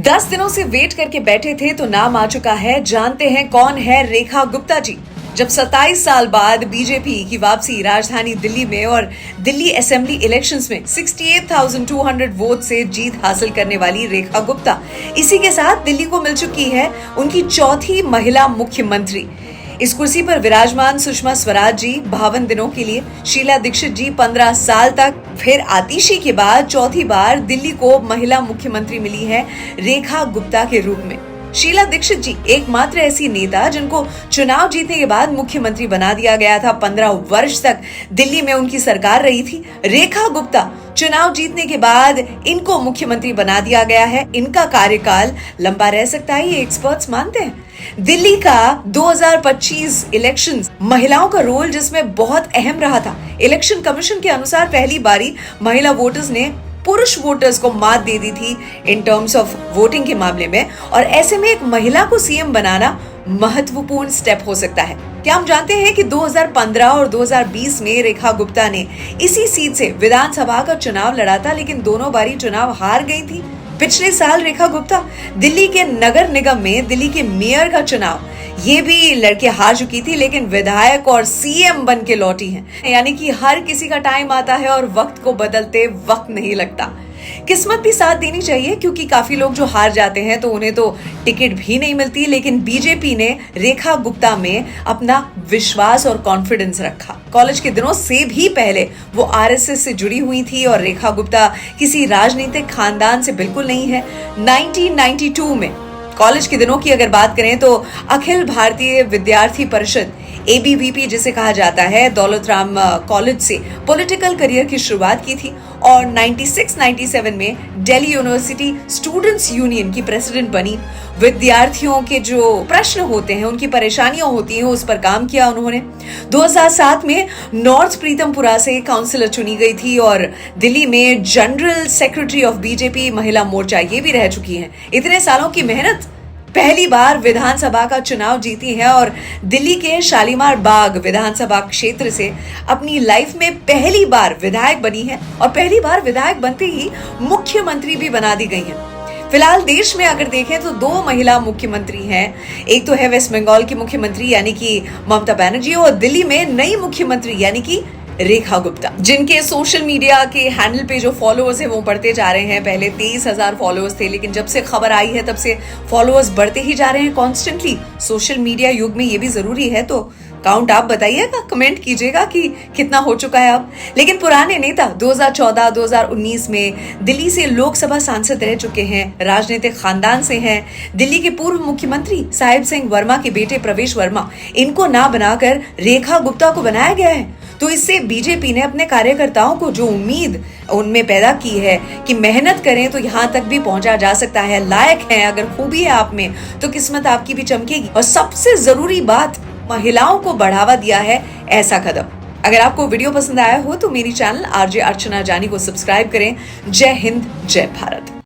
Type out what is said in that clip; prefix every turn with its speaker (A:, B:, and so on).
A: 10 दिनों से वेट करके बैठे थे तो नाम आ चुका है। जानते हैं कौन है रेखा गुप्ता जी। जब 27 साल बाद बीजेपी की वापसी राजधानी दिल्ली में और दिल्ली असेंबली इलेक्शंस में 68,200 वोट से जीत हासिल करने वाली रेखा गुप्ता, इसी के साथ दिल्ली को मिल चुकी है उनकी चौथी महिला मुख्यमंत्री। इस कुर्सी पर विराजमान सुषमा स्वराज जी 52 दिनों के लिए, शीला दीक्षित जी 15 साल तक, फिर आतिशी के बाद चौथी बार दिल्ली को महिला मुख्यमंत्री मिली है रेखा गुप्ता के रूप में। शीला दीक्षित जी एकमात्र ऐसी नेता जिनको चुनाव जीतने के बाद मुख्यमंत्री बना दिया गया था। 15 वर्ष तक दिल्ली में उनकी सरकार रही थी। रेखा गुप्ता चुनाव जीतने के बाद इनको मुख्यमंत्री बना दिया गया है। इनका कार्यकाल लंबा रह सकता है, ये एक्सपर्ट्स मानते हैं। दिल्ली का 2025 इलेक्शंस महिलाओं का रोल जिसमें बहुत अहम रहा था। इलेक्शन कमीशन के अनुसार पहली बारी महिला वोटर्स ने पुरुष वोटर्स को मात दे दी थी इन टर्म्स ऑफ वोटिंग के मामले में, और ऐसे में एक महिला को सीएम बनाना महत्वपूर्ण स्टेप हो सकता है। क्या हम जानते हैं कि 2015 और 2020 में रेखा गुप्ता ने इसी सीट से विधानसभा का चुनाव लड़ा था, लेकिन दोनों बारी चुनाव हार गई थी। पिछले साल रेखा गुप्ता दिल्ली के नगर निगम में दिल्ली के मेयर का चुनाव ये भी लड़के हार चुकी थी, लेकिन विधायक और सीएम बन के लौटी हैं। यानी कि हर किसी का टाइम आता है और वक्त को बदलते वक्त नहीं लगता। किस्मत भी साथ देनी चाहिए, क्योंकि काफी लोग जो हार जाते हैं तो उन्हें तो टिकट भी नहीं मिलती। लेकिन बीजेपी ने रेखा गुप्ता में अपना विश्वास और कॉन्फिडेंस रखा। कॉलेज के दिनों से भी पहले वो आरएसएस से जुड़ी हुई थी और रेखा गुप्ता किसी राजनीतिक खानदान से बिल्कुल नहीं है। 1992 में कॉलेज के दिनों की अगर बात करें तो अखिल भारतीय विद्यार्थी परिषद ABVP जिसे कहा जाता है, दौलत राम कॉलेज से पॉलिटिकल करियर की शुरुआत की थी और 96-97 में दिल्ली यूनिवर्सिटी स्टूडेंट्स यूनियन की प्रेसिडेंट बनी। विद्यार्थियों के जो प्रश्न होते हैं, उनकी परेशानियां होती हैं, उस पर काम किया उन्होंने। 2007 में नॉर्थ प्रीतमपुरा से काउंसिलर चुनी गई थी और दिल्ली में जनरल सेक्रेटरी ऑफ बीजेपी महिला मोर्चा ये भी रह चुकी हैं। इतने सालों की मेहनत, पहली बार विधानसभा का चुनाव जीती है और दिल्ली के शालीमार बाग विधानसभा क्षेत्र से अपनी लाइफ में पहली बार विधायक बनी है और पहली बार विधायक बनते ही मुख्यमंत्री भी बना दी गई हैं। फिलहाल देश में अगर देखें तो 2 महिला मुख्यमंत्री हैं। एक तो है वेस्ट बंगाल की मुख्यमंत्री यानी कि ममता बनर्जी, और दिल्ली में नई मुख्यमंत्री यानी कि रेखा गुप्ता, जिनके सोशल मीडिया के हैंडल पे जो फॉलोअर्स हैं वो बढ़ते जा रहे हैं। पहले 23,000 फॉलोअर्स थे, लेकिन जब से खबर आई है तब से फॉलोअर्स बढ़ते ही जा रहे हैं कॉन्स्टेंटली। सोशल मीडिया युग में ये भी जरूरी है, तो काउंट आप बताइएगा, कमेंट कीजिएगा कि कितना हो चुका है अब। लेकिन पुराने नेता 2014-2019 में दिल्ली से लोकसभा सांसद रह चुके हैं, राजनीतिक खानदान से हैं। दिल्ली के पूर्व मुख्यमंत्री साहिब सिंह वर्मा के बेटे प्रवेश वर्मा, इनको ना बनाकर रेखा गुप्ता को बनाया गया है। तो इससे बीजेपी ने अपने कार्यकर्ताओं को जो उम्मीद उनमें पैदा की है कि मेहनत करें तो यहाँ तक भी पहुंचा जा सकता है, लायक हैं, अगर खूबी है आप में तो किस्मत आपकी भी चमकेगी। और सबसे जरूरी बात, महिलाओं को बढ़ावा दिया है ऐसा कदम। अगर आपको वीडियो पसंद आया हो तो मेरी चैनल RJ अर्चना जानी को सब्सक्राइब करें। जय हिंद, जय भारत।